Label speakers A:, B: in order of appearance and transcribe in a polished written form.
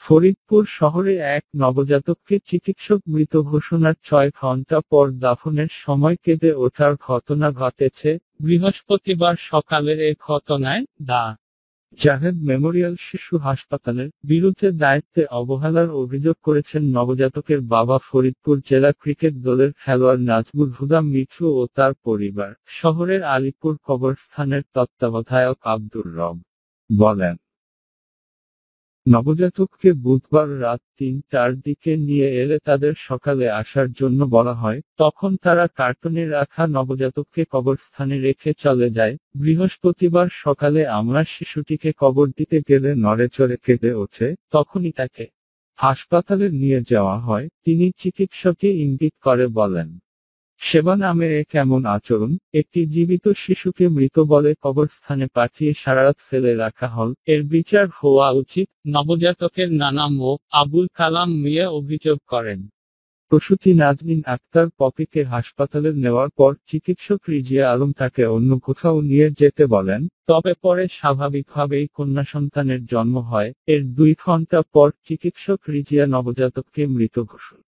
A: ফরিদপুর শহরে এক নবজাতককে চিকিৎসক মৃত ঘোষণার ৬ ঘণ্টা পর দাফনের সময় কেঁদে ওঠার ঘটনা ঘটেছে। বৃহস্পতিবার সকালের এ ঘটনায় ডা. জাহেদ মেমোরিয়াল শিশু হাসপাতালের বিরুদ্ধে দায়িত্বে অবহেলার অভিযোগ করেছেন নবজাতকের বাবা ফরিদপুর জেলা ক্রিকেট দলের খেলোয়াড় নাজমুল হুদা মিঠু ও তার পরিবার। শহরের আলিপুর কবরস্থানের তত্ত্বাবধায়ক আব্দুর রব বলেন, নবজাতককে বুধবার রাত ৩টার দিকে নিয়ে এলে তাদের সকালে আসার জন্য বলা হয়, তখন তারা কার্টনে রাখা নবজাতককে কবরস্থানে রেখে চলে যায়। বৃহস্পতিবার সকালে আমরা শিশুটিকে কবর দিতে গেলে নড়েচড়ে কেঁদে ওঠে, তখনই তাকে হাসপাতালে নিয়ে যাওয়া হয়। তিনি চিকিৎসককে ইঙ্গিত করে বলেন, সেবা নামে এ কেমন আচরণ? একটি জীবিত শিশুকে মৃত বলে কবরস্থানে পাঠিয়ে সারারাত ফেলে রাখা হল, এর বিচার হওয়া উচিত। নবজাতকের নানা মো. আবুল কালাম মিয়া অভিযোগ করেন। প্রসূতি নাজনীন আক্তার পপিকে হাসপাতালে নেওয়ার পর চিকিৎসক রিজিয়া আলম তাকে অন্য কোথাও নিয়ে যেতে বলেন, তবে পরে স্বাভাবিকভাবেই কন্যা সন্তানের জন্ম হয়। এর ২ ঘণ্টা পর চিকিৎসক রিজিয়া নবজাতককে মৃত ঘোষণা